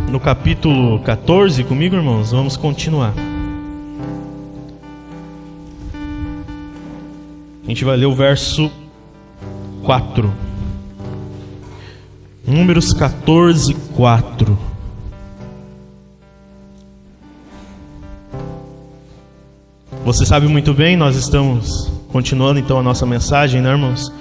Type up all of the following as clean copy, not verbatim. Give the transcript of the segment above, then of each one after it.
no capítulo 14 comigo, irmãos? Vamos continuar. A gente vai ler o verso 4. Números 14, 4. Você sabe muito bem, nós estamos continuando então a nossa mensagem, né, irmãos?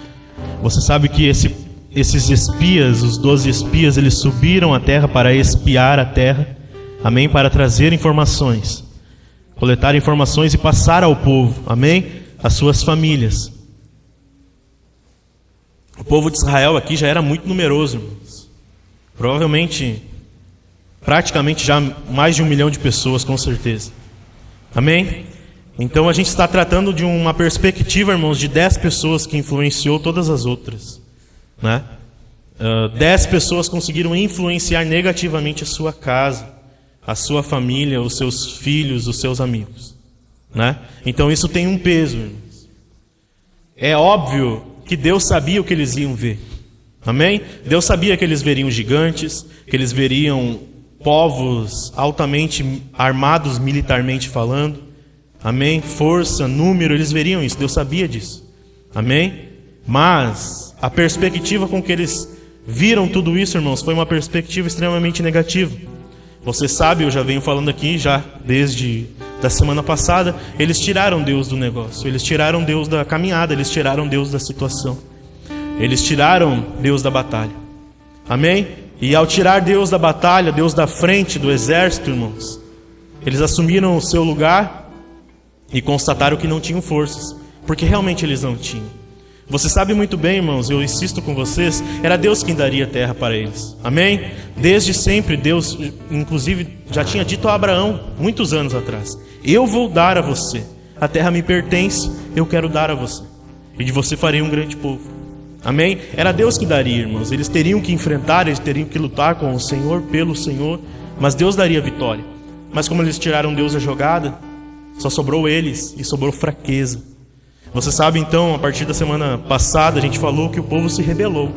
Você sabe que esses espias, os 12 espias, eles subiram à terra para espiar a terra, amém? Para trazer informações, coletar informações e passar ao povo, amém? Às suas famílias. O povo de Israel aqui já era muito numeroso, irmãos. Provavelmente, praticamente já mais de 1 milhão de pessoas, com certeza. Amém? Então a gente está tratando de uma perspectiva, irmãos, de 10 pessoas que influenciou todas as outras, né? 10 pessoas conseguiram influenciar negativamente a sua casa, a sua família, os seus filhos, os seus amigos, né? Então isso tem um peso, irmãos. É óbvio que Deus sabia o que eles iam ver. Amém? Deus sabia que eles veriam gigantes, que eles veriam povos altamente armados militarmente falando. Amém? Força, número, eles veriam isso. Deus sabia disso. Amém? Mas a perspectiva com que eles viram tudo isso, irmãos, foi uma perspectiva extremamente negativa. Você sabe, eu já venho falando aqui já desde da semana passada, eles tiraram Deus do negócio, eles tiraram Deus da caminhada, eles tiraram Deus da situação, eles tiraram Deus da batalha. Amém? E ao tirar Deus da batalha, Deus da frente do exército, irmãos, eles assumiram o seu lugar e constataram que não tinham forças, porque realmente eles não tinham. Você sabe muito bem, irmãos, eu insisto com vocês, era Deus quem daria a terra para eles. Amém? Desde sempre Deus, inclusive, já tinha dito a Abraão, muitos anos atrás: eu vou dar a você, a terra me pertence, eu quero dar a você, e de você farei um grande povo. Amém? Era Deus que daria, irmãos. Eles teriam que enfrentar, eles teriam que lutar com o Senhor, pelo Senhor, mas Deus daria a vitória. Mas como eles tiraram Deus da jogada, só sobrou eles e sobrou fraqueza. Você sabe então, a partir da semana passada, a gente falou que o povo se rebelou.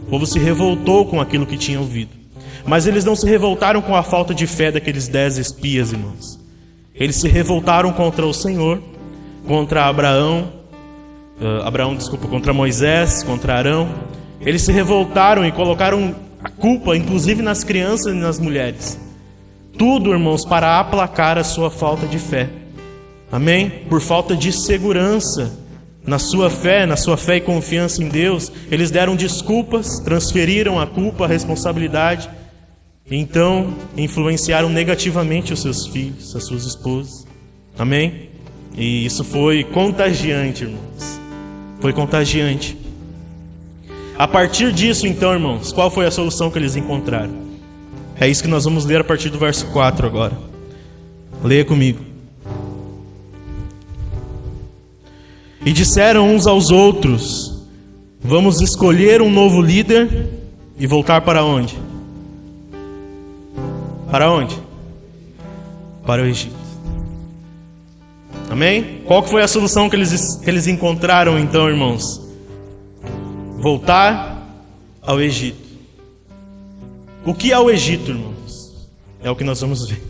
O povo se revoltou com aquilo que tinha ouvido. Mas eles não se revoltaram com a falta de fé daqueles 10 espias, irmãos. Eles se revoltaram contra o Senhor, contra contra Moisés, contra Arão. Eles se revoltaram e colocaram a culpa, inclusive nas crianças e nas mulheres. Tudo, irmãos, para aplacar a sua falta de fé. Amém? Por falta de segurança na sua fé e confiança em Deus, eles deram desculpas, transferiram a culpa, a responsabilidade, e então influenciaram negativamente os seus filhos, as suas esposas. Amém? E isso foi contagiante, irmãos. Foi contagiante. A partir disso, então, irmãos, qual foi a solução que eles encontraram? É isso que nós vamos ler a partir do verso 4 agora. Leia comigo. E disseram uns aos outros: vamos escolher um novo líder e voltar para onde? Para onde? Para o Egito. Amém? Qual que foi a solução que eles encontraram então, irmãos? Voltar ao Egito. O que é o Egito, irmãos? É o que nós vamos ver.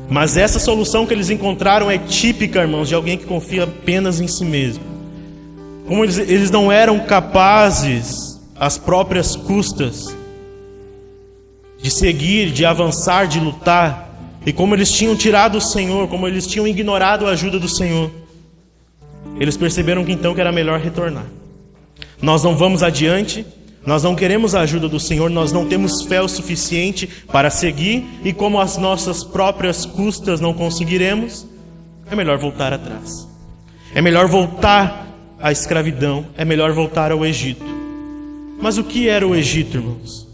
Mas essa solução que eles encontraram é típica, irmãos, de alguém que confia apenas em si mesmo. Como eles não eram capazes, às próprias custas, de seguir, de avançar, de lutar, e como eles tinham tirado o Senhor, como eles tinham ignorado a ajuda do Senhor, eles perceberam que então que era melhor retornar. Nós não vamos adiante, nós não queremos a ajuda do Senhor, nós não temos fé o suficiente para seguir, e como as nossas próprias custas não conseguiremos, é melhor voltar atrás. É melhor voltar à escravidão, é melhor voltar ao Egito. Mas o que era o Egito, irmãos?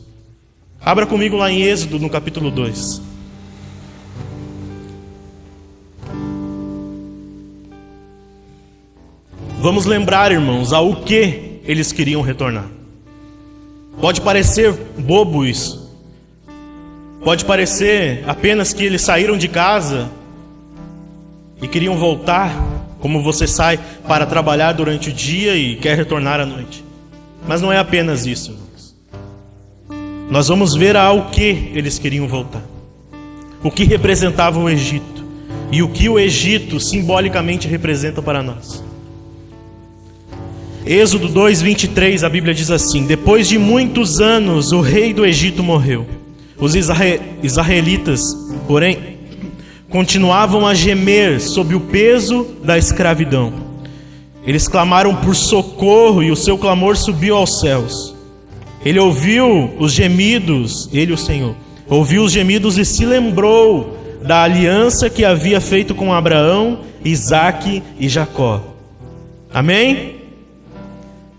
Abra comigo lá em Êxodo, no capítulo 2. Vamos lembrar, irmãos, ao que eles queriam retornar. Pode parecer bobo isso. Pode parecer apenas que eles saíram de casa e queriam voltar, como você sai para trabalhar durante o dia e quer retornar à noite. Mas não é apenas isso, irmãos. nós vamos ver ao que eles queriam voltar. O que representava o Egito e o que o Egito simbolicamente representa para nós. Êxodo 2:23, a Bíblia diz assim: depois de muitos anos o rei do Egito morreu. Os israelitas, porém, continuavam a gemer sob o peso da escravidão. Eles clamaram por socorro e o seu clamor subiu aos céus. Ele ouviu os gemidos, ele, o Senhor, ouviu os gemidos e se lembrou da aliança que havia feito com Abraão, Isaque e Jacó. Amém?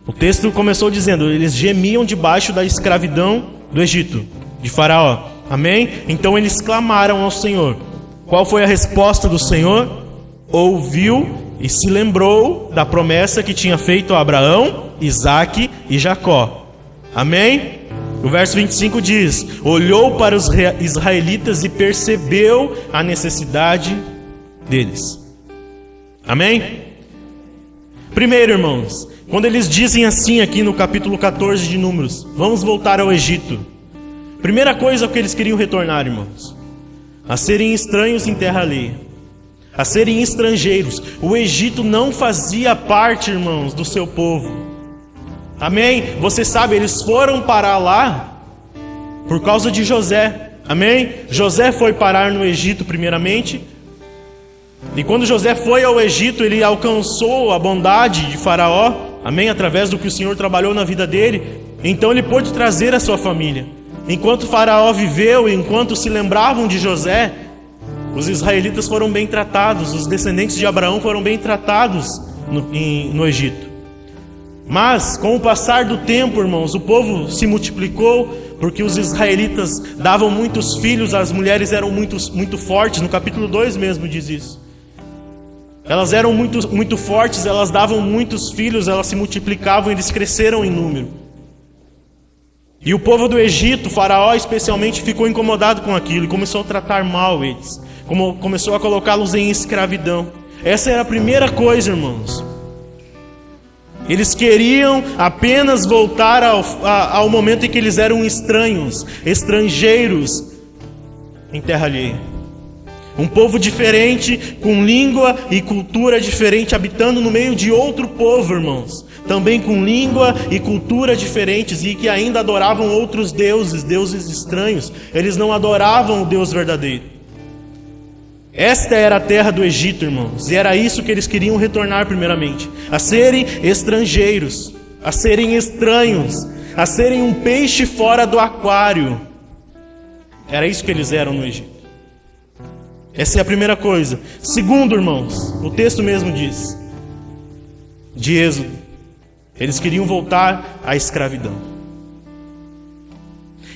O texto começou dizendo: eles gemiam debaixo da escravidão do Egito, de Faraó. Amém? Então eles clamaram ao Senhor. Qual foi a resposta do Senhor? Ouviu e se lembrou da promessa que tinha feito a Abraão, Isaque e Jacó. Amém? O verso 25 diz: olhou para os israelitas e percebeu a necessidade deles. Amém? Primeiro, irmãos, quando eles dizem assim aqui no capítulo 14 de Números: vamos voltar ao Egito. Primeira coisa que eles queriam retornar, irmãos: a serem estranhos em terra alheia, a serem estrangeiros. O Egito não fazia parte, irmãos, do seu povo. Amém? Você sabe, eles foram parar lá por causa de José. Amém? José foi parar no Egito primeiramente. E quando José foi ao Egito, ele alcançou a bondade de Faraó. Amém? Através do que o Senhor trabalhou na vida dele. Então ele pôde trazer a sua família. Enquanto Faraó viveu, enquanto se lembravam de José, os israelitas foram bem tratados, os descendentes de Abraão foram bem tratados no Egito. Mas, com o passar do tempo, irmãos, o povo se multiplicou, porque os israelitas davam muitos filhos, as mulheres eram muito fortes, no capítulo 2 mesmo diz isso. Elas eram muito fortes, elas davam muitos filhos, elas se multiplicavam, eles cresceram em número. E o povo do Egito, Faraó especialmente, ficou incomodado com aquilo e começou a tratar mal eles. Começou a colocá-los em escravidão. Essa era a primeira coisa, irmãos. Eles queriam apenas voltar ao momento em que eles eram estranhos, estrangeiros em terra alheia. Um povo diferente, com língua e cultura diferente, habitando no meio de outro povo, irmãos. Também com língua e cultura diferentes e que ainda adoravam outros deuses estranhos. Eles não adoravam o Deus verdadeiro. Esta era a terra do Egito, irmãos, e era isso que eles queriam retornar primeiramente. A serem estrangeiros, a serem estranhos, a serem um peixe fora do aquário. Era isso que eles eram no Egito. Essa é a primeira coisa. Segundo, irmãos, o texto mesmo diz, de Êxodo, eles queriam voltar à escravidão.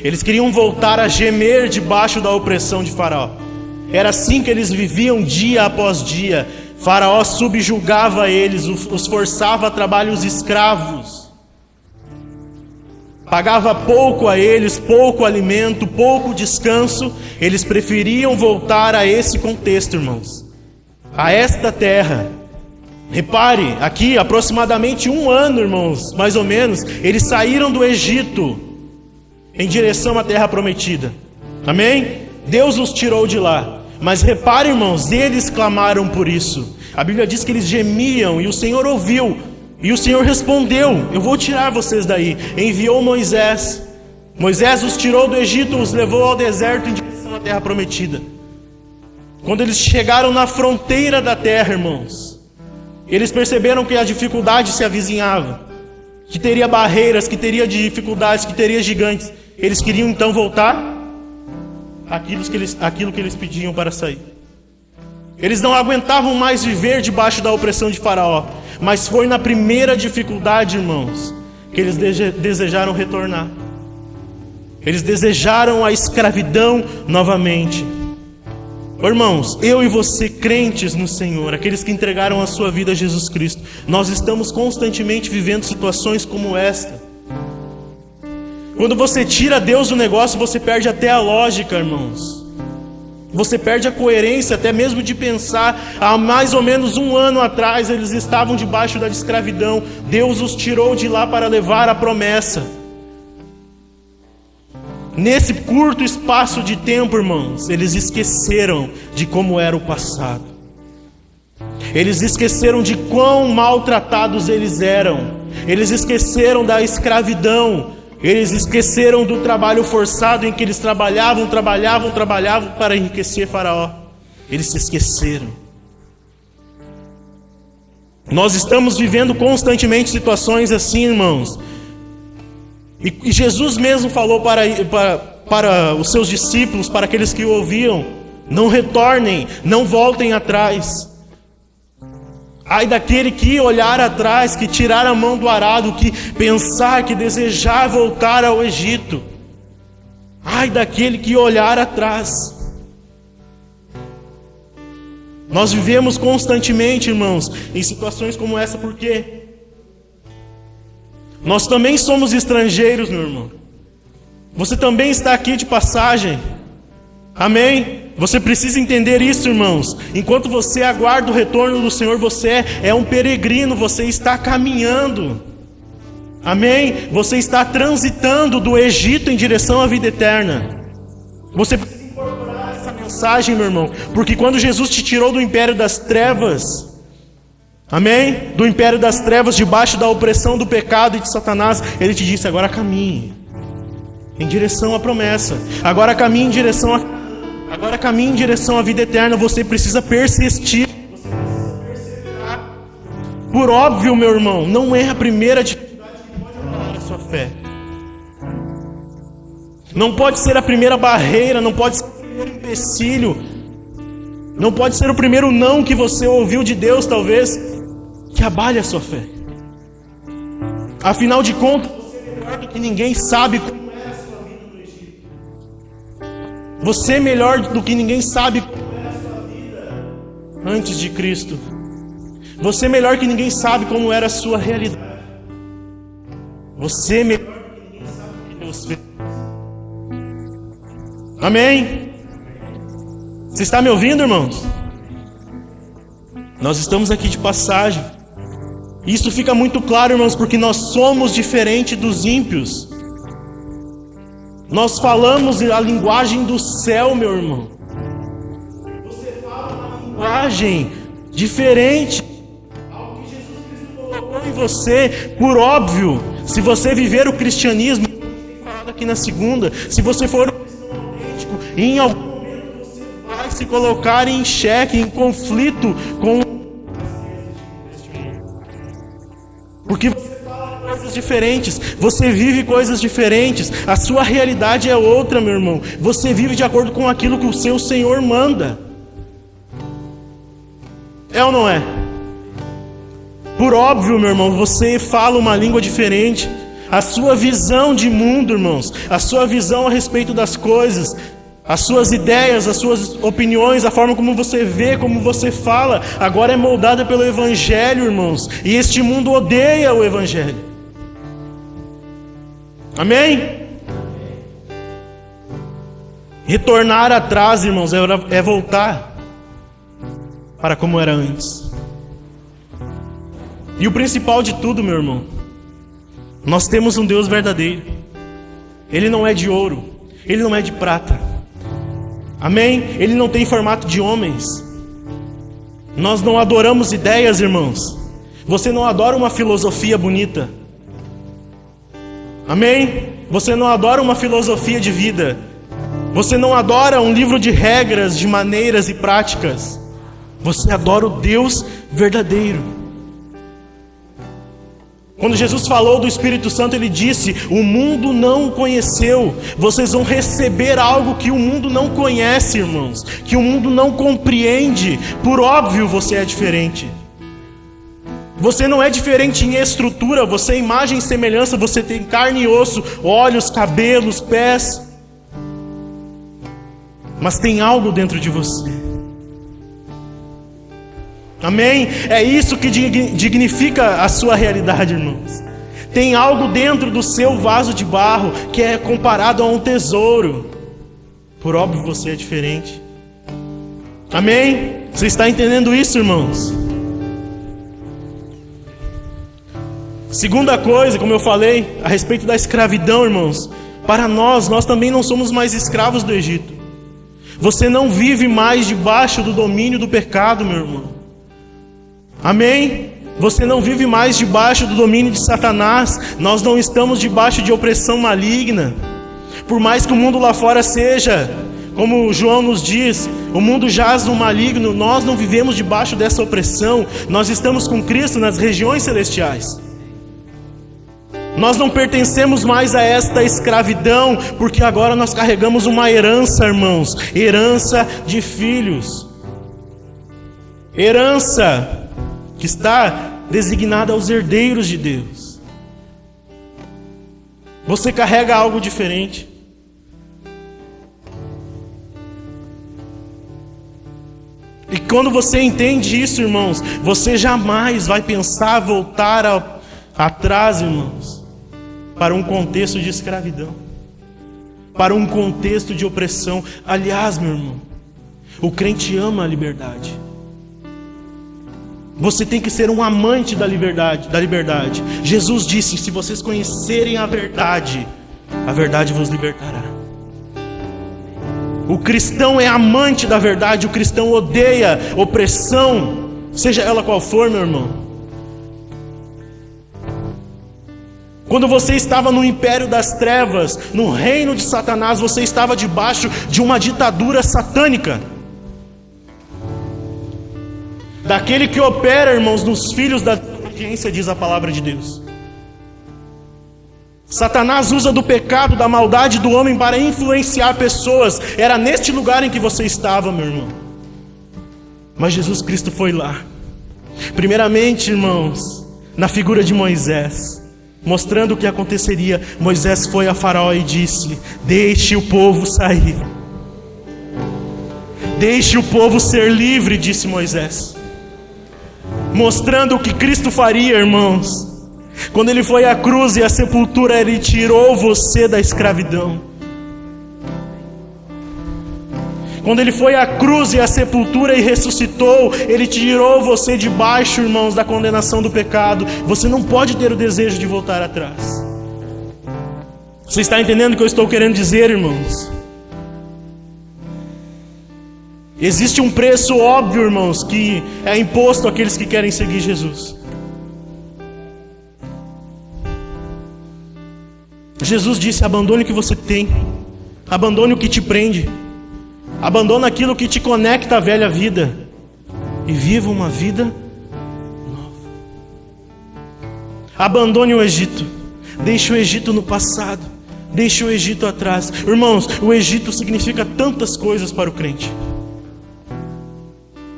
Eles queriam voltar a gemer debaixo da opressão de Faraó. Era assim que eles viviam dia após dia. Faraó subjugava eles, os forçava a trabalhos escravos. Pagava pouco a eles, pouco alimento, pouco descanso. Eles preferiam voltar a esse contexto, irmãos, a esta terra. Repare, aqui aproximadamente 1 ano, irmãos, mais ou menos, eles saíram do Egito em direção à terra prometida. Amém? Deus os tirou de lá. Mas repare, irmãos, eles clamaram por isso. A Bíblia diz que eles gemiam e o Senhor ouviu. E o Senhor respondeu: eu vou tirar vocês daí. Enviou Moisés. Moisés os tirou do Egito, os levou ao deserto em direção à terra prometida. Quando eles chegaram na fronteira da terra, irmãos, eles perceberam que a dificuldade se avizinhava, que teria barreiras, que teria dificuldades, que teria gigantes. Eles queriam então voltar aquilo que eles pediam para sair. Eles não aguentavam mais viver debaixo da opressão de Faraó. Mas foi na primeira dificuldade, irmãos, que eles desejaram retornar. Eles desejaram a escravidão novamente. Irmãos, eu e você, crentes no Senhor, aqueles que entregaram a sua vida a Jesus Cristo, nós estamos constantemente vivendo situações como esta. Quando você tira Deus do negócio, você perde até a lógica, irmãos. Você perde a coerência até mesmo de pensar. Há mais ou menos 1 ano atrás eles estavam debaixo da escravidão. Deus os tirou de lá para levar a promessa. nesse curto espaço de tempo, irmãos, eles esqueceram de como era o passado. Eles esqueceram de quão maltratados eles eram. Eles esqueceram da escravidão. Eles esqueceram do trabalho forçado em que eles trabalhavam para enriquecer Faraó. Eles se esqueceram. Nós estamos vivendo constantemente situações assim, irmãos. E Jesus mesmo falou para os seus discípulos, para aqueles que o ouviam: não retornem, não voltem atrás. Ai daquele que olhar atrás, que tirar a mão do arado, que pensar, que desejar voltar ao Egito. Ai daquele que olhar atrás. Nós vivemos constantemente, irmãos, em situações como essa, porque nós também somos estrangeiros, meu irmão. Você também está aqui de passagem. Amém? Você precisa entender isso, irmãos. Enquanto você aguarda o retorno do Senhor, você é um peregrino, você está caminhando. Amém? Você está transitando do Egito em direção à vida eterna. Você precisa incorporar essa mensagem, meu irmão, porque quando Jesus te tirou do império das trevas, amém? Do império das trevas, debaixo da opressão do pecado e de Satanás, Ele te disse: agora caminhe em direção à promessa. Agora caminhe em direção à vida eterna. Você precisa persistir. Você precisa perseverar. Por óbvio, meu irmão, não é a primeira dificuldade que pode abalar a sua fé. Não pode ser a primeira barreira, não pode ser o primeiro empecilho, não pode ser o primeiro não que você ouviu de Deus, talvez, que abale a sua fé. Afinal de contas, você é melhor do que ninguém sabe como era a sua vida no Egito. Você é melhor do que ninguém sabe como era a sua vida antes de Cristo. Você é melhor que ninguém sabe como era a sua realidade. Você é melhor do que ninguém sabe o que Deus fez. Amém? Você está me ouvindo, irmãos? Nós estamos aqui de passagem. Isso fica muito claro, irmãos, porque nós somos diferentes dos ímpios. Nós falamos a linguagem do céu, meu irmão. Você fala uma linguagem diferente ao que Jesus Cristo colocou em você. Por óbvio, se você viver o cristianismo, como a gente tem falado aqui na segunda, se você for um cristão autêntico, em algum momento você vai se colocar em xeque, em conflito com este mundo. Porque você fala coisas diferentes, você vive coisas diferentes, a sua realidade é outra, meu irmão. Você vive de acordo com aquilo que o seu Senhor manda. É ou não é? Por óbvio, meu irmão, você fala uma língua diferente. A sua visão de mundo, irmãos, a sua visão a respeito das coisas, as suas ideias, as suas opiniões, a forma como você vê, como você fala, agora é moldada pelo Evangelho, irmãos. E este mundo odeia o Evangelho. Amém? Retornar atrás, irmãos, é voltar para como era antes. E o principal de tudo, meu irmão, nós temos um Deus verdadeiro. Ele não é de ouro, Ele não é de prata. Amém? Ele não tem formato de homens. Nós não adoramos ideias, irmãos. Você não adora uma filosofia bonita. Amém? Você não adora uma filosofia de vida. Você não adora um livro de regras, de maneiras e práticas. Você adora o Deus verdadeiro. Quando Jesus falou do Espírito Santo, Ele disse: o mundo não o conheceu. Vocês vão receber algo que o mundo não conhece, irmãos, que o mundo não compreende. Por óbvio, você é diferente. Você não é diferente em estrutura, você é imagem e semelhança. Você tem carne e osso, olhos, cabelos, pés. Mas tem algo dentro de você. Amém? É isso que dignifica a sua realidade, irmãos. Tem algo dentro do seu vaso de barro que é comparado a um tesouro. Por óbvio, você é diferente. Amém? Você está entendendo isso, irmãos? Segunda coisa, como eu falei, a respeito da escravidão, irmãos. Para nós também não somos mais escravos do Egito. Você não vive mais debaixo do domínio do pecado, meu irmão. Amém? Você não vive mais debaixo do domínio de Satanás. Nós não estamos debaixo de opressão maligna. Por mais que o mundo lá fora seja, como João nos diz, o mundo jaz no maligno, nós não vivemos debaixo dessa opressão. Nós estamos com Cristo nas regiões celestiais. Nós não pertencemos mais a esta escravidão, porque agora nós carregamos uma herança, irmãos. Herança de filhos. Herança que está designada aos herdeiros de Deus. Você carrega algo diferente. E quando você entende isso, irmãos, você jamais vai pensar voltar atrás, irmãos, para um contexto de escravidão, para um contexto de opressão. Aliás, meu irmão, o crente ama a liberdade. Você tem que ser um amante da liberdade. Jesus disse: se vocês conhecerem a verdade vos libertará. O cristão é amante da verdade, o cristão odeia opressão, seja ela qual for, meu irmão. Quando você estava no império das trevas, no reino de Satanás, você estava debaixo de uma ditadura satânica. Daquele que opera, irmãos, nos filhos da desobediência, diz a palavra de Deus. Satanás usa do pecado, da maldade do homem para influenciar pessoas. Era neste lugar em que você estava, meu irmão. Mas Jesus Cristo foi lá. Primeiramente, irmãos, na figura de Moisés, mostrando o que aconteceria. Moisés foi a Faraó e disse: deixe o povo sair. Deixe o povo ser livre, disse Moisés. Mostrando o que Cristo faria, irmãos. Quando ele foi à cruz e à sepultura, ele tirou você da escravidão. Quando ele foi à cruz e à sepultura e ressuscitou, ele tirou você debaixo, irmãos, da condenação do pecado. Você não pode ter o desejo de voltar atrás. Você está entendendo o que eu estou querendo dizer, irmãos? Existe um preço óbvio, irmãos, que é imposto àqueles que querem seguir Jesus. Jesus disse: abandone o que você tem, abandone o que te prende, abandone aquilo que te conecta à velha vida e viva uma vida nova. Abandone o Egito, deixe o Egito no passado, deixe o Egito atrás. Irmãos, o Egito significa tantas coisas para o crente.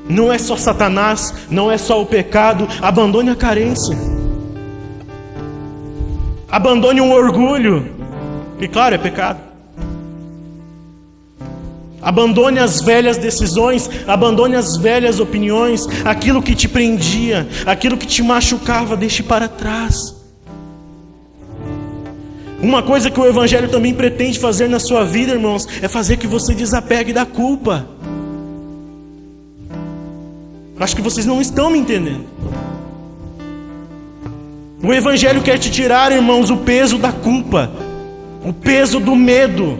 Não é só Satanás, não é só o pecado. Abandone a carência, abandone o orgulho, que claro, é pecado. Abandone as velhas decisões, abandone as velhas opiniões. Aquilo que te prendia, aquilo que te machucava, deixe para trás. Uma coisa que o Evangelho também pretende fazer na sua vida, irmãos, é fazer que você desapegue da culpa. Acho que vocês não estão me entendendo. O Evangelho quer te tirar, irmãos, o peso da culpa, o peso do medo,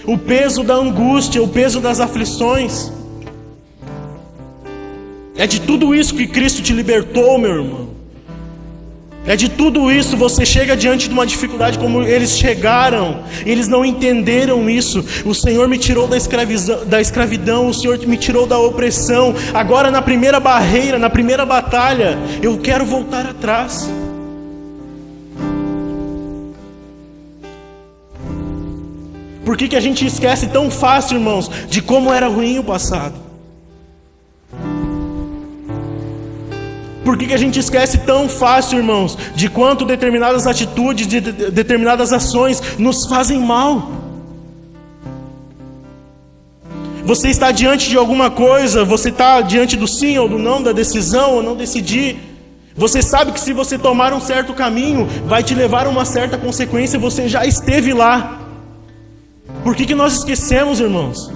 o peso da angústia, o peso das aflições. É de tudo isso que Cristo te libertou, meu irmão. É de tudo isso. Você chega diante de uma dificuldade como eles chegaram. Eles não entenderam isso. O Senhor me tirou da escravidão. O Senhor me tirou da opressão. Agora na primeira barreira, na primeira batalha, eu quero voltar atrás. Por que a gente esquece tão fácil, irmãos, de como era ruim o passado? Por que a gente esquece tão fácil, irmãos, de quanto determinadas atitudes, de determinadas ações nos fazem mal? Você está diante de alguma coisa, você está diante do sim ou do não, da decisão ou não decidir. Você sabe que se você tomar um certo caminho, vai te levar a uma certa consequência, você já esteve lá. Por que nós esquecemos, irmãos?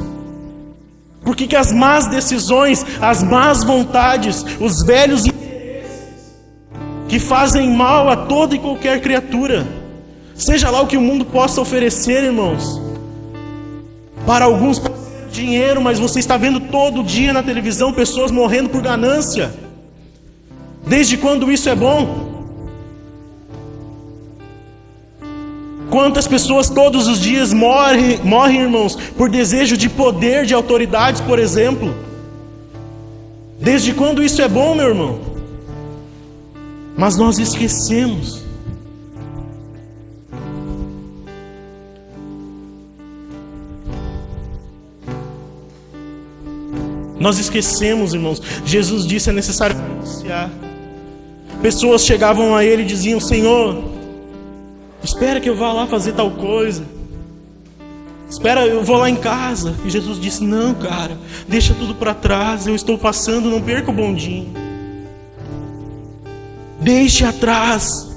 Por que as más decisões, as más vontades, os velhos interesses que fazem mal a toda e qualquer criatura, Seja lá o que o mundo possa oferecer, irmãos. Para alguns pode ser dinheiro, mas você está vendo todo dia na televisão pessoas morrendo por ganância. Desde quando isso é bom? Quantas pessoas todos os dias morrem, irmãos, por desejo de poder, de autoridades, por exemplo? Desde quando isso é bom, meu irmão? Mas nós esquecemos. Nós esquecemos, irmãos. Jesus disse: é necessário renunciar. Pessoas chegavam a ele e diziam: Senhor, espera que eu vá lá fazer tal coisa. Espera, eu vou lá em casa. E Jesus disse: não, cara, deixa tudo para trás. Eu estou passando, não perca o bondinho. Deixe atrás.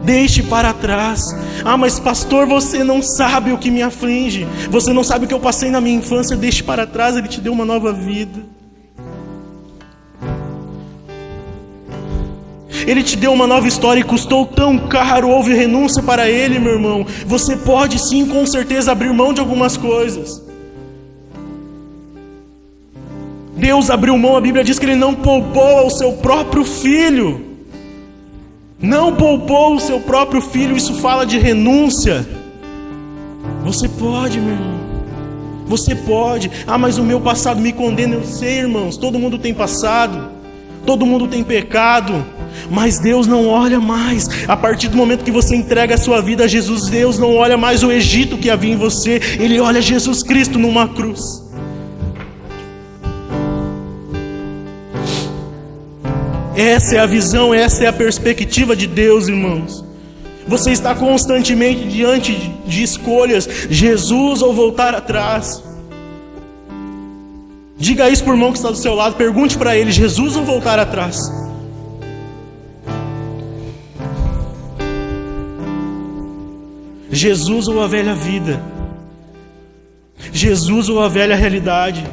Deixe para trás. Ah, mas pastor, você não sabe o que me aflige. Você não sabe o que eu passei na minha infância. Deixe para trás, Ele te deu uma nova vida. Ele te deu uma nova história e custou tão caro. Houve renúncia para Ele, meu irmão. Você pode sim, com certeza, abrir mão de algumas coisas. Deus abriu mão, a Bíblia diz que Ele não poupou ao seu próprio Filho. Não poupou o seu próprio Filho. Isso fala de renúncia. Você pode, meu irmão. Você pode. Ah, mas o meu passado me condena. Eu sei, irmãos, todo mundo tem passado. Todo mundo tem pecado. Mas Deus não olha mais. A partir do momento que você entrega a sua vida a Jesus, Deus não olha mais o Egito que havia em você. Ele olha Jesus Cristo numa cruz. Essa é a visão, essa é a perspectiva de Deus, irmãos. Você está constantemente diante de escolhas: Jesus ou voltar atrás. Diga isso para o irmão que está do seu lado. Pergunte para ele: Jesus ou voltar atrás? Jesus ou a velha vida? Jesus ou a velha realidade?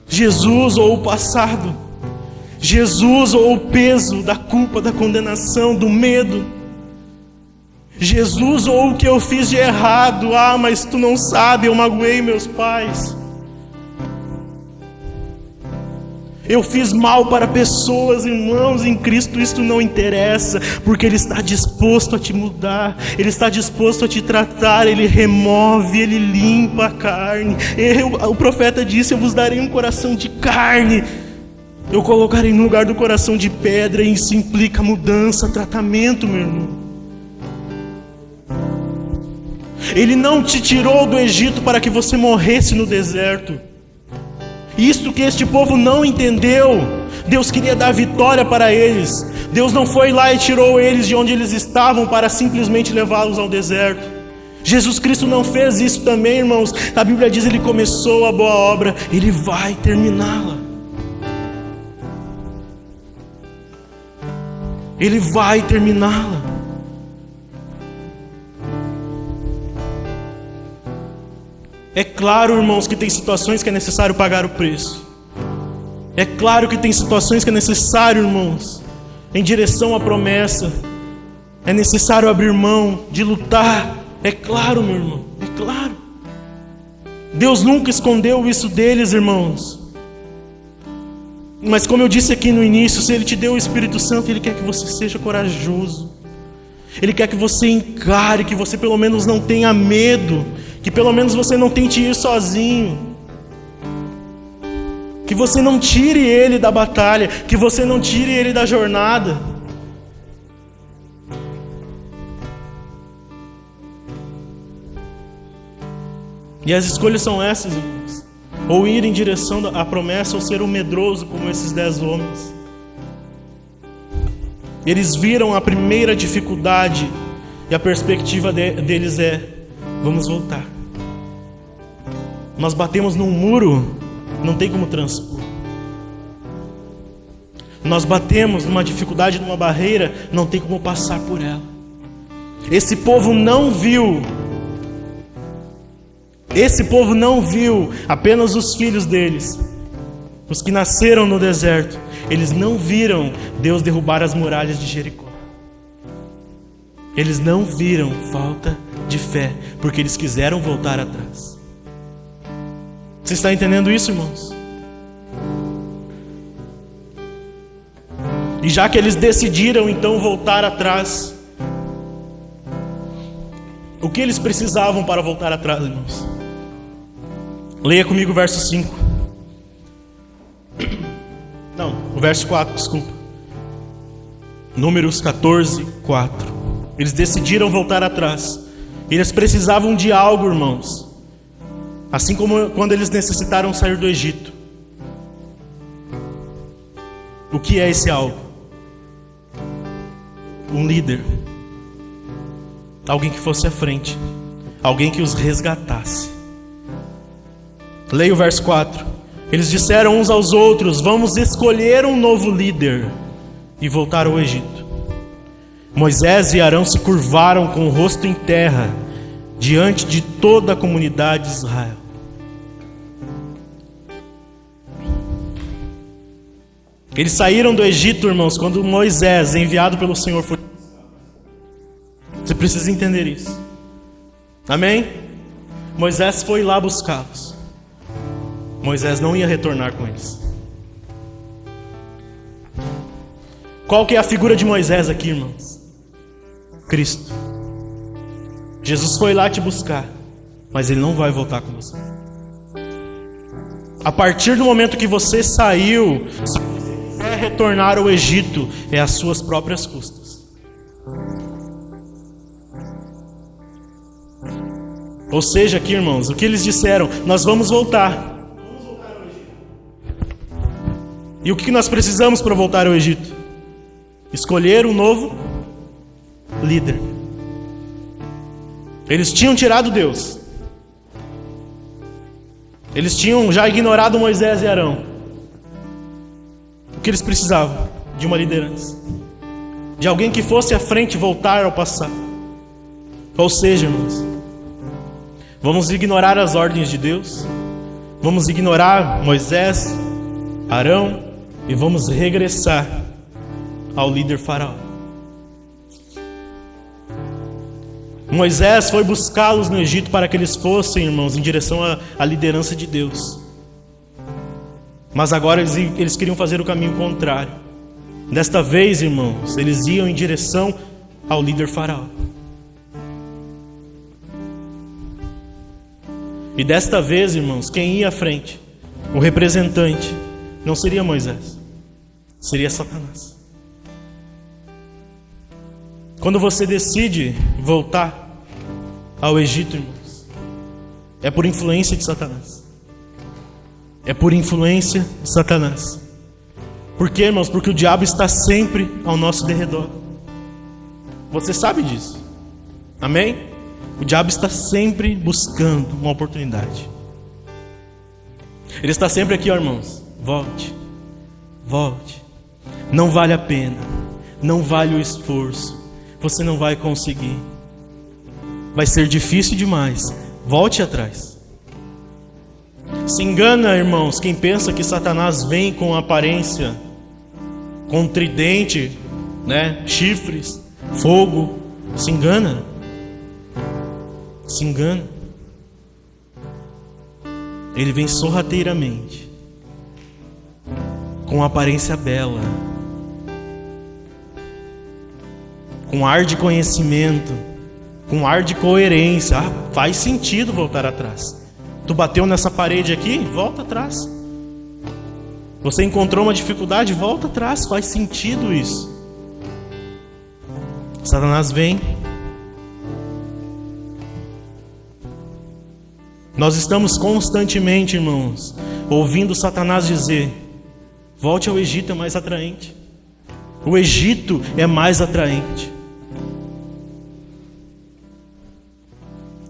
Jesus ou o passado? Jesus ou o peso da culpa, da condenação, do medo? Jesus ou o que eu fiz de errado? Ah, mas tu não sabe, eu magoei meus pais. Eu fiz mal para pessoas, irmãos, em Cristo isso não interessa, porque Ele está disposto a te mudar, Ele está disposto a te tratar, Ele remove, Ele limpa a carne. O profeta disse: eu vos darei um coração de carne, eu colocarei no lugar do coração de pedra, e isso implica mudança, tratamento, meu irmão. Ele não te tirou do Egito para que você morresse no deserto. Isto que este povo não entendeu. Deus queria dar vitória para eles. Deus não foi lá e tirou eles de onde eles estavam para simplesmente levá-los ao deserto. Jesus Cristo não fez isso também, irmãos. A Bíblia diz: Ele começou a boa obra, Ele vai terminá-la. Ele vai terminá-la. É claro, irmãos, que tem situações que é necessário pagar o preço. É claro que tem situações que é necessário, irmãos, em direção à promessa. É necessário abrir mão de lutar. É claro, meu irmão, é claro. Deus nunca escondeu isso deles, irmãos. Mas como eu disse aqui no início, se Ele te deu o Espírito Santo, Ele quer que você seja corajoso. Ele quer que você encare, que você pelo menos não tenha medo, que pelo menos você não tente ir sozinho, que você não tire ele da batalha, que você não tire ele da jornada. E as escolhas são essas, irmãos: ou ir em direção à promessa, ou ser um medroso como esses 10 homens. Eles viram a primeira dificuldade e a perspectiva deles é: vamos voltar. Nós batemos num muro, não tem como transpor. Nós batemos numa dificuldade, numa barreira, não tem como passar por ela. Esse povo não viu apenas os filhos deles, os que nasceram no deserto. Eles não viram Deus derrubar as muralhas de Jericó. Eles não viram falta de fé, porque eles quiseram voltar atrás. Você está entendendo isso, irmãos? E já que eles decidiram então voltar atrás, o que eles precisavam para voltar atrás, irmãos? Leia comigo o verso 5. Não, o verso 4, desculpa. Números 14, 4. Eles decidiram voltar atrás. Eles precisavam de algo, irmãos. Assim como quando eles necessitaram sair do Egito. O que é esse algo? Um líder. Alguém que fosse à frente. Alguém que os resgatasse. Leia o verso 4. Eles disseram uns aos outros: vamos escolher um novo líder e voltar ao Egito. Moisés e Arão se curvaram com o rosto em terra diante de toda a comunidade de Israel. Eles saíram do Egito, irmãos, quando Moisés, enviado pelo Senhor, foi. Você precisa entender isso. Amém? Moisés foi lá buscá-los. Moisés não ia retornar com eles. Qual que é a figura de Moisés aqui, irmãos? Cristo. Jesus foi lá te buscar, mas Ele não vai voltar com você. A partir do momento que você saiu, se você quiser retornar ao Egito, é às suas próprias custas. Ou seja, aqui, irmãos, o que eles disseram? Nós vamos voltar. E o que nós precisamos para voltar ao Egito? Escolher um novo líder. Eles tinham tirado Deus. Eles tinham já ignorado Moisés e Arão. O que eles precisavam? De uma liderança. De alguém que fosse à frente e voltar ao passado. Ou seja, irmãos, vamos ignorar as ordens de Deus. Vamos ignorar Moisés, Arão, e vamos regressar ao líder faraó. Moisés foi buscá-los no Egito para que eles fossem, irmãos, em direção à liderança de Deus. Mas agora eles queriam fazer o caminho contrário. Desta vez, irmãos, eles iam em direção ao líder faraó. E desta vez, irmãos, quem ia à frente, o representante, não seria Moisés, seria Satanás. Quando você decide voltar ao Egito, irmãos, é por influência de Satanás. É por influência de Satanás. Por quê, irmãos? Porque o diabo está sempre ao nosso derredor. Você sabe disso. Amém? O diabo está sempre buscando uma oportunidade. Ele está sempre aqui, ó, irmãos. Volte. Volte. Não vale a pena. Não vale o esforço. Você não vai conseguir. Vai ser difícil demais. Volte atrás. Se engana, irmãos, quem pensa que Satanás vem com aparência, com tridente, chifres, fogo. Se engana. Se engana. Ele vem sorrateiramente, com aparência bela, com ar de conhecimento, com ar de coerência. Faz sentido voltar atrás. Tu bateu nessa parede aqui? Volta atrás. Você encontrou uma dificuldade? Volta atrás. Faz sentido isso. Satanás vem. Nós estamos constantemente, irmãos, ouvindo Satanás dizer: volte ao Egito, é mais atraente. O Egito é mais atraente.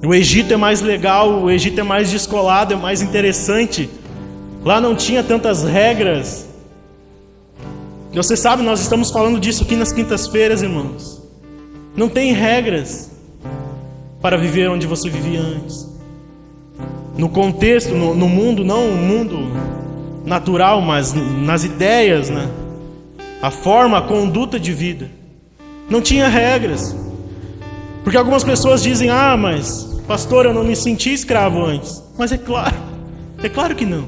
O Egito é mais legal, o Egito é mais descolado, é mais interessante. Lá não tinha tantas regras. Você sabe, nós estamos falando disso aqui nas quintas-feiras, irmãos. Não tem regras para viver onde você vivia antes. No contexto, no mundo, não o mundo natural, mas nas ideias, a forma, a conduta de vida. Não tinha regras. Porque algumas pessoas dizem, mas pastor, eu não me senti escravo antes. Mas é claro que não.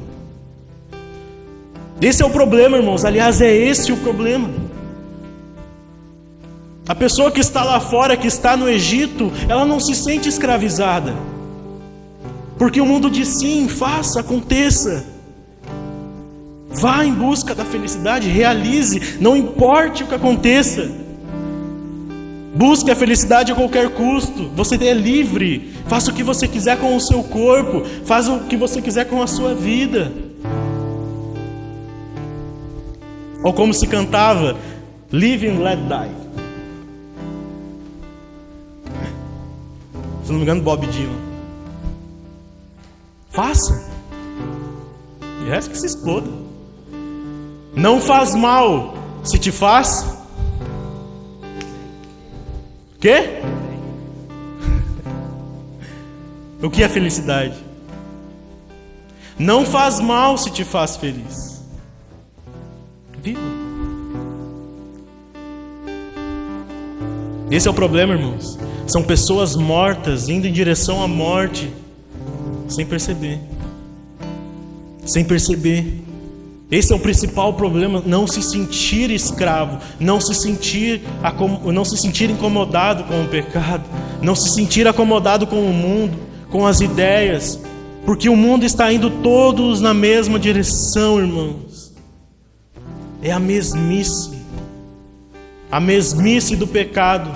Esse é o problema, irmãos. Aliás, é esse o problema. A pessoa que está lá fora, que está no Egito, ela não se sente escravizada. Porque o mundo diz sim, faça, aconteça. Vá em busca da felicidade, realize, não importe o que aconteça. Busque a felicidade a qualquer custo. Você é livre. Faça o que você quiser com o seu corpo. Faça o que você quiser com a sua vida. Ou como se cantava, live and let die. Se não me engano, Bob Dylan. Faça. E resta que se exploda. Não faz mal se te faz. O quê? O que é felicidade? Não faz mal se te faz feliz. Viva. Esse é o problema, irmãos. São pessoas mortas indo em direção à morte sem perceber. Sem perceber. Esse é o principal problema, não se sentir escravo, não se sentir incomodado com o pecado, não se sentir acomodado com o mundo, com as ideias, porque o mundo está indo todos na mesma direção, irmãos. É a mesmice do pecado,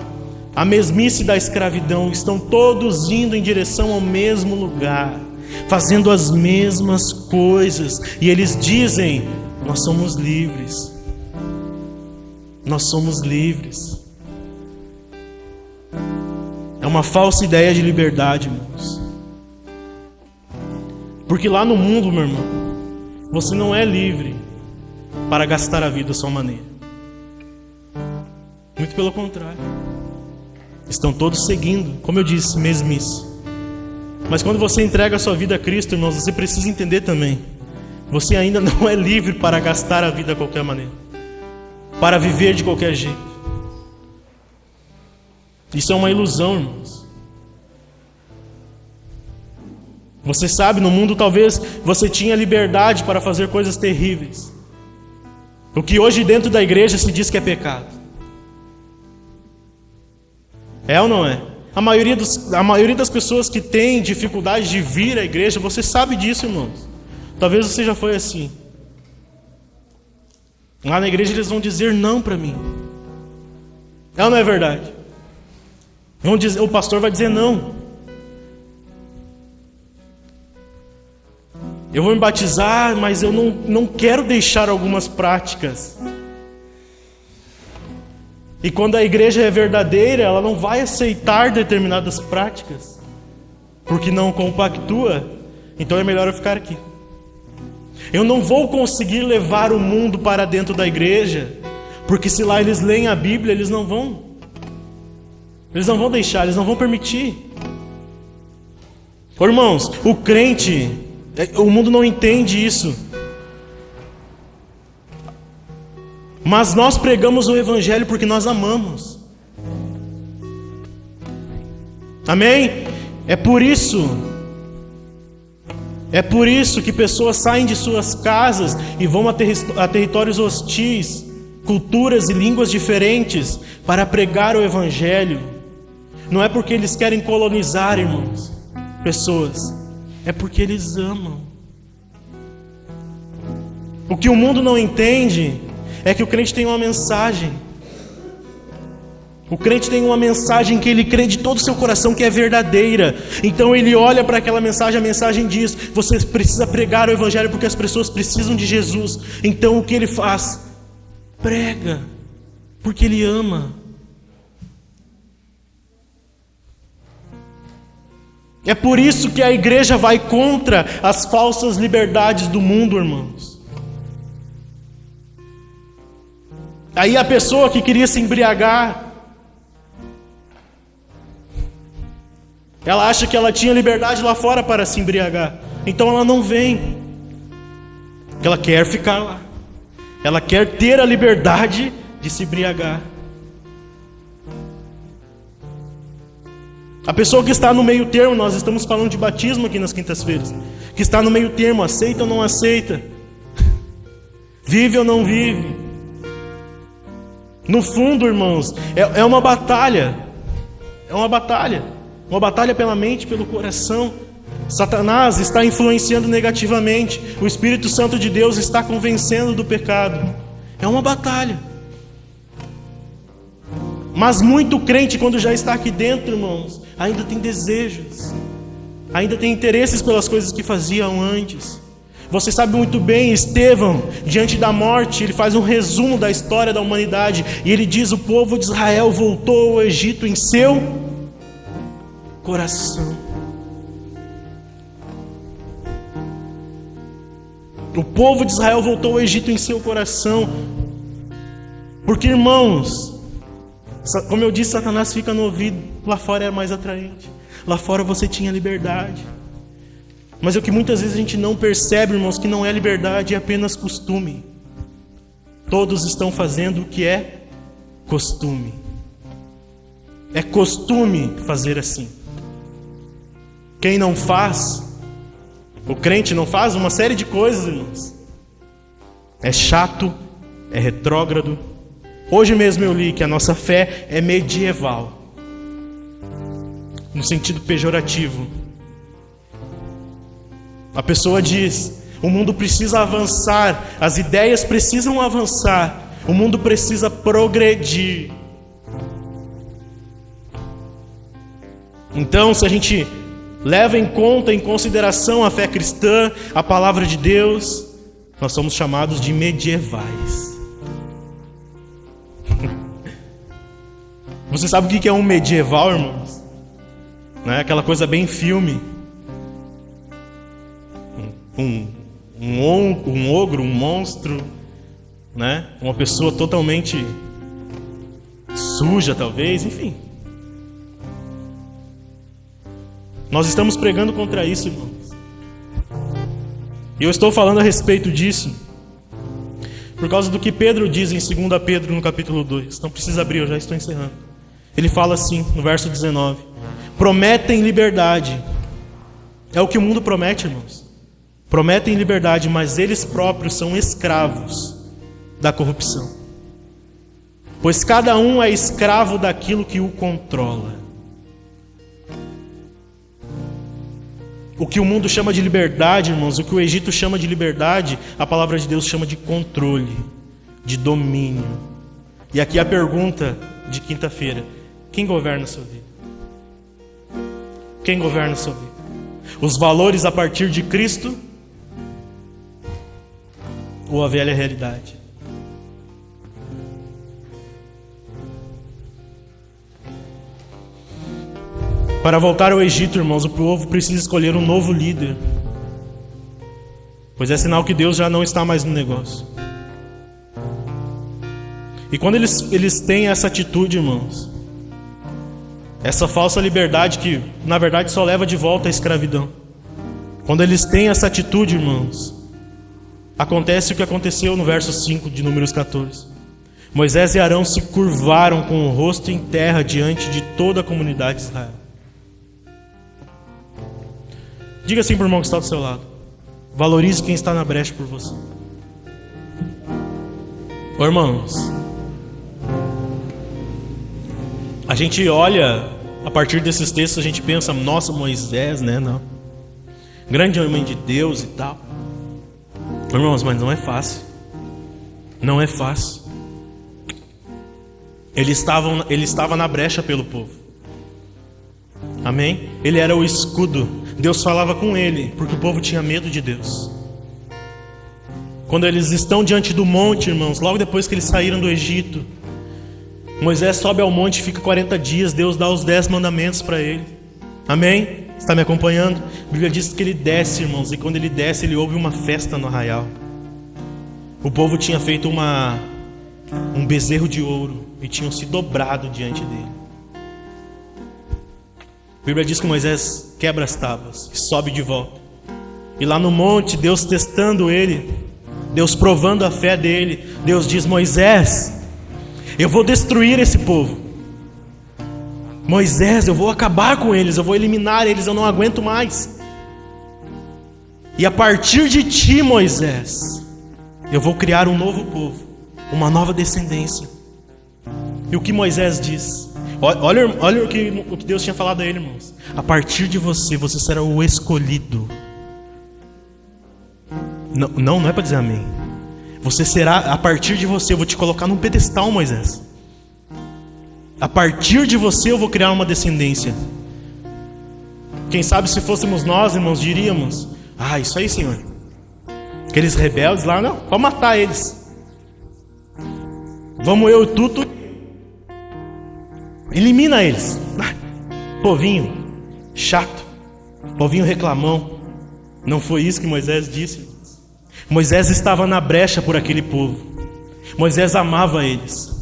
a mesmice da escravidão, estão todos indo em direção ao mesmo lugar, fazendo as mesmas coisas, e eles dizem, nós somos livres, nós somos livres. É uma falsa ideia de liberdade, irmãos, porque lá no mundo, meu irmão, você não é livre para gastar a vida à sua maneira, muito pelo contrário, estão todos seguindo, como eu disse, mesmice. Mas quando você entrega a sua vida a Cristo, irmãos, você precisa entender também, você ainda não é livre para gastar a vida de qualquer maneira, para viver de qualquer jeito. Isso é uma ilusão, irmãos. Você sabe, no mundo talvez você tinha liberdade para fazer coisas terríveis, o que hoje dentro da igreja se diz que é pecado. É ou não é? A maioria das pessoas que tem dificuldade de vir à igreja, você sabe disso, irmãos. Talvez você já foi assim. Lá na igreja eles vão dizer não para mim. É ou não é verdade? O pastor vai dizer não. Eu vou me batizar, mas eu não quero deixar algumas práticas. E quando a igreja é verdadeira, ela não vai aceitar determinadas práticas, porque não compactua. Então é melhor eu ficar aqui. Eu não vou conseguir levar o mundo para dentro da igreja, porque se lá eles leem a Bíblia, eles não vão deixar, eles não vão permitir. Irmãos, o crente, o mundo não entende isso. Mas nós pregamos o Evangelho porque nós amamos. Amém? É por isso que pessoas saem de suas casas e vão a territórios hostis, culturas e línguas diferentes, para pregar o Evangelho. Não é porque eles querem colonizar, irmãos, pessoas. É porque eles amam. O que o mundo não entende é que o crente tem uma mensagem. O crente tem uma mensagem que ele crê de todo o seu coração que é verdadeira. Então ele olha para aquela mensagem, a mensagem diz: você precisa pregar o Evangelho porque as pessoas precisam de Jesus. Então o que ele faz? Prega, porque ele ama. É por isso que a igreja vai contra as falsas liberdades do mundo, irmãos. Aí a pessoa que queria se embriagar, ela acha que ela tinha liberdade lá fora para se embriagar, então ela não vem. Ela quer ficar lá, ela quer ter a liberdade de se embriagar. A pessoa que está no meio termo, nós estamos falando de batismo aqui nas quintas-feiras, que está no meio termo, aceita ou não aceita, vive ou não vive. No fundo, irmãos, é uma batalha. É uma batalha pela mente, pelo coração. Satanás está influenciando negativamente, o Espírito Santo de Deus está convencendo do pecado. É uma batalha. Mas muito crente, quando já está aqui dentro, irmãos, ainda tem desejos, ainda tem interesses pelas coisas que faziam antes. Você sabe muito bem, Estevão, diante da morte, ele faz um resumo da história da humanidade, e ele diz: o povo de Israel voltou ao Egito em seu coração. O povo de Israel voltou ao Egito em seu coração. Porque, irmãos, como eu disse, Satanás fica no ouvido. Lá fora era mais atraente. Lá fora você tinha liberdade. Mas é o que muitas vezes a gente não percebe, irmãos, que não é liberdade, é apenas costume. Todos estão fazendo o que é costume. É costume fazer assim. Quem não faz, o crente não faz uma série de coisas, irmãos. É chato, é retrógrado. Hoje mesmo eu li que a nossa fé é medieval, no sentido pejorativo. A pessoa diz: o mundo precisa avançar, as ideias precisam avançar, o mundo precisa progredir. Então, se a gente leva em conta, em consideração a fé cristã, a palavra de Deus, nós somos chamados de medievais. Você sabe o que é um medieval, irmãos? Não é aquela coisa bem filme. Um ogro, um monstro, né? Uma pessoa totalmente suja, talvez, enfim. Nós estamos pregando contra isso, irmãos. E eu estou falando a respeito disso por causa do que Pedro diz em 2 Pedro, no capítulo 2. Não precisa abrir, eu já estou encerrando. Ele fala assim, no verso 19: prometem liberdade. É o que o mundo promete, irmãos. Prometem liberdade, mas eles próprios são escravos da corrupção. Pois cada um é escravo daquilo que o controla. O que o mundo chama de liberdade, irmãos, o que o Egito chama de liberdade, a palavra de Deus chama de controle, de domínio. E aqui a pergunta de quinta-feira: quem governa a sua vida? Quem governa a sua vida? Os valores a partir de Cristo ou a velha realidade? Para voltar ao Egito, irmãos, o povo precisa escolher um novo líder, pois é sinal que Deus já não está mais no negócio. E quando eles têm essa atitude, irmãos, essa falsa liberdade que na verdade só leva de volta à escravidão, quando eles têm essa atitude, irmãos, acontece o que aconteceu no verso 5 de Números 14. Moisés e Arão se curvaram com o rosto em terra diante de toda a comunidade de Israel. Diga assim para o irmão que está do seu lado: valorize quem está na brecha por você. Ô, irmãos, a gente olha a partir desses textos, a gente pensa: nossa, Moisés, né? Não. Grande homem de Deus e tal. Irmãos, mas não é fácil. Não é fácil. Ele estava na brecha pelo povo. Amém? Ele era o escudo. Deus falava com ele, porque o povo tinha medo de Deus. Quando eles estão diante do monte, irmãos, logo depois que eles saíram do Egito, Moisés sobe ao monte e fica 40 dias, Deus dá os 10 mandamentos para ele. Amém? Está me acompanhando? A Bíblia diz que ele desce, irmãos, e quando ele desce, ele ouve uma festa no arraial. O povo tinha feito um bezerro de ouro e tinham se dobrado diante dele. A Bíblia diz que Moisés quebra as tábuas e sobe de volta. E lá no monte, Deus testando ele, Deus provando a fé dele, Deus diz: Moisés, eu vou destruir esse povo. Moisés, eu vou acabar com eles, eu vou eliminar eles, eu não aguento mais. E a partir de ti, Moisés, eu vou criar um novo povo, uma nova descendência. E o que Moisés diz? Olha o que Deus tinha falado a ele, irmãos. A partir de você, você será o escolhido. Não é para dizer amém. Você será, a partir de você, eu vou te colocar num pedestal, Moisés. A partir de você eu vou criar uma descendência. Quem sabe se fôssemos nós, irmãos, diríamos: ah, isso aí, Senhor. Aqueles rebeldes lá, não, pode matar eles. Vamos eu e tu. Elimina eles. Povinho chato, povinho reclamão. Não foi isso que Moisés disse. Moisés estava na brecha por aquele povo. Moisés amava eles.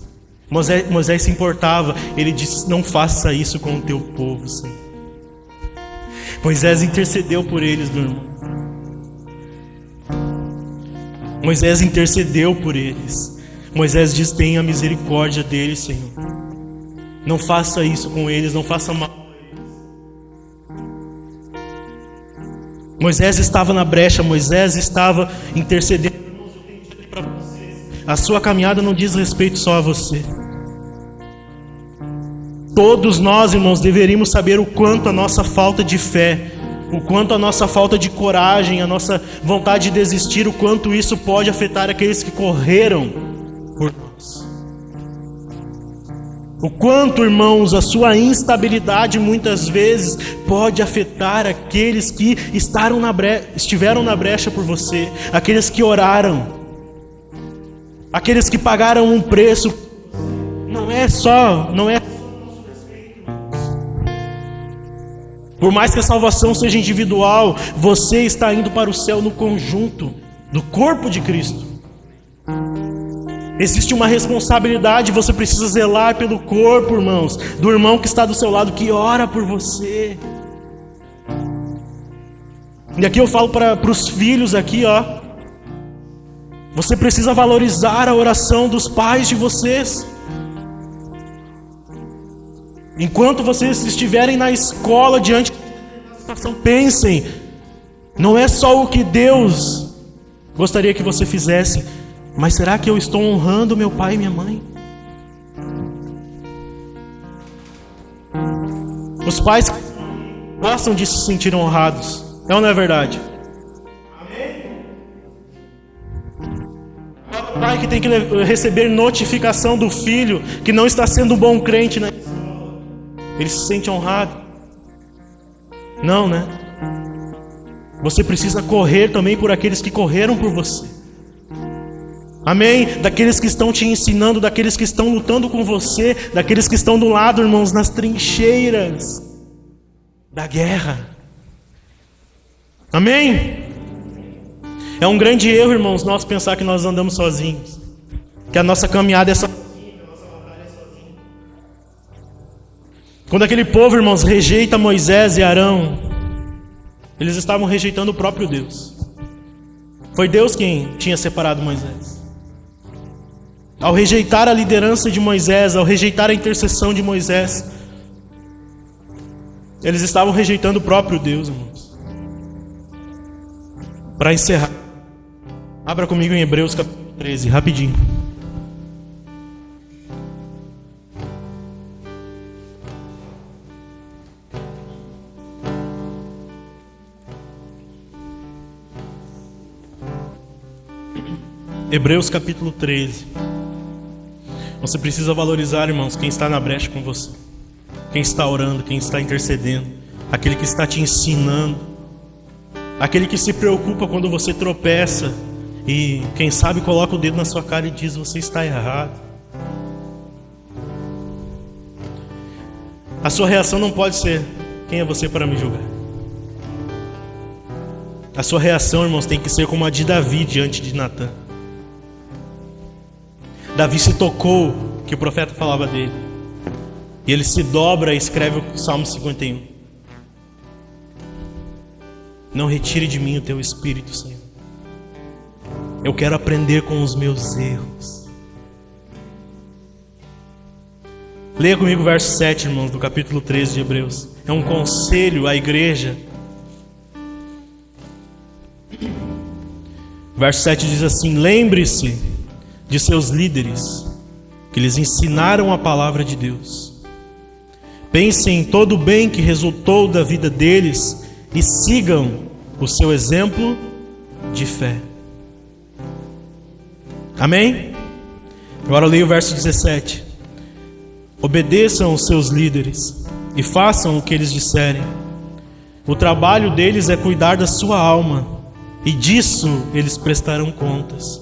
Moisés se importava. Ele disse: não faça isso com o teu povo, Senhor. Moisés intercedeu por eles, meu irmão. Moisés intercedeu por eles. Moisés diz: tenha misericórdia deles, Senhor. Não faça isso com eles, não faça mal a eles. Moisés estava na brecha, Moisés estava intercedendo. Irmãos, eu tenho dito para vocês, a sua caminhada não diz respeito só a você. Todos nós, irmãos, deveríamos saber o quanto a nossa falta de fé, o quanto a nossa falta de coragem, a nossa vontade de desistir, o quanto isso pode afetar aqueles que correram por nós. O quanto, irmãos, a sua instabilidade muitas vezes pode afetar aqueles que estiveram na brecha por você, aqueles que oraram, aqueles que pagaram um preço. Não é por mais que a salvação seja individual, você está indo para o céu no conjunto do corpo de Cristo. Existe uma responsabilidade, você precisa zelar pelo corpo, irmãos, do irmão que está do seu lado, que ora por você. E aqui eu falo para os filhos aqui, ó. Você precisa valorizar a oração dos pais de vocês. Enquanto vocês estiverem na escola diante da situação, pensem, não é só o que Deus gostaria que você fizesse, mas será que eu estou honrando meu pai e minha mãe? Os pais gostam de se sentir honrados, é ou não é verdade? Amém? O pai que tem que receber notificação do filho que não está sendo um bom crente na escola, ele se sente honrado? Não, né? Você precisa correr também por aqueles que correram por você. Amém? Daqueles que estão te ensinando, daqueles que estão lutando com você, daqueles que estão do lado, irmãos, nas trincheiras da guerra. Amém? É um grande erro, irmãos, nós pensar que nós andamos sozinhos, que a nossa caminhada é sozinha. Quando aquele povo, irmãos, rejeita Moisés e Arão, eles estavam rejeitando o próprio Deus. Foi Deus quem tinha separado Moisés. Ao rejeitar a liderança de Moisés, ao rejeitar a intercessão de Moisés, eles estavam rejeitando o próprio Deus, irmãos. Para encerrar, abra comigo em Hebreus capítulo 13, rapidinho. Hebreus capítulo 13. Você precisa valorizar, irmãos, quem está na brecha com você, quem está orando, quem está intercedendo, aquele que está te ensinando, aquele que se preocupa quando você tropeça e, quem sabe, coloca o dedo na sua cara e diz: você está errado. A sua reação não pode ser: quem é você para me julgar? A sua reação, irmãos, tem que ser como a de Davi diante de Natã. Davi se tocou que o profeta falava dele, e ele se dobra e escreve o Salmo 51. Não retire de mim o teu espírito, Senhor. Eu quero aprender com os meus erros. Leia comigo o verso 7, irmãos, do capítulo 13 de Hebreus. É um conselho à igreja. Verso 7 diz assim: lembre-se de seus líderes, que lhes ensinaram a palavra de Deus. Pensem em todo o bem que resultou da vida deles e sigam o seu exemplo de fé. Amém? Agora leia o verso 17. Obedeçam os seus líderes e façam o que eles disserem. O trabalho deles é cuidar da sua alma, e disso eles prestarão contas.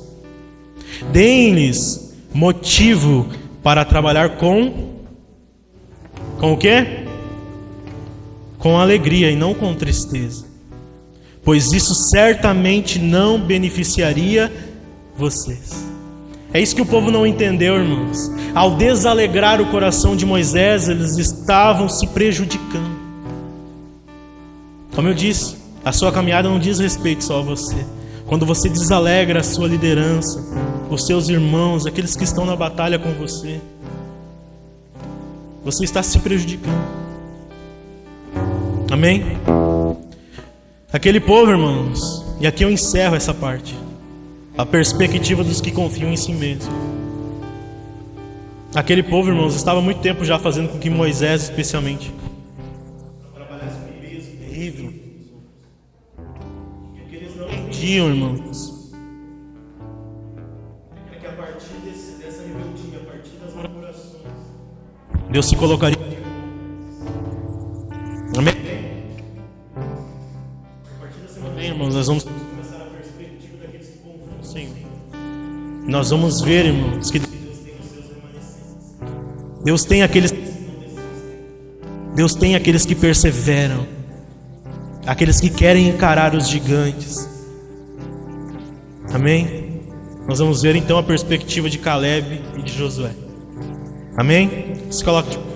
Deem-lhes motivo para trabalhar com o quê? Com alegria e não com tristeza, pois isso certamente não beneficiaria vocês. É isso que o povo não entendeu, irmãos. Ao desalegrar o coração de Moisés, eles estavam se prejudicando. Como eu disse, a sua caminhada não diz respeito só a você. Quando você desalegra a sua liderança, os seus irmãos, aqueles que estão na batalha com você, você está se prejudicando. Amém? Aquele povo, irmãos, e aqui eu encerro essa parte, a perspectiva dos que confiam em si mesmo. Aquele povo, irmãos, estava há muito tempo já fazendo com que Moisés, especialmente, trabalhasse com peso terrível. O que eles não entendiam, irmãos, é que a partir dessa rebeldia, a partir das murmurações, Deus se colocaria. Amém? A partir dessa semana, irmãos, nós vamos começar a perspectiva daqueles que confiam no Senhor. Nós vamos ver, irmãos, que Deus tem os seus remanescentes. Deus tem aqueles que perseveram, aqueles que querem encarar os gigantes. Amém? Nós vamos ver então a perspectiva de Caleb e de Josué. Amém? Se coloque de pé.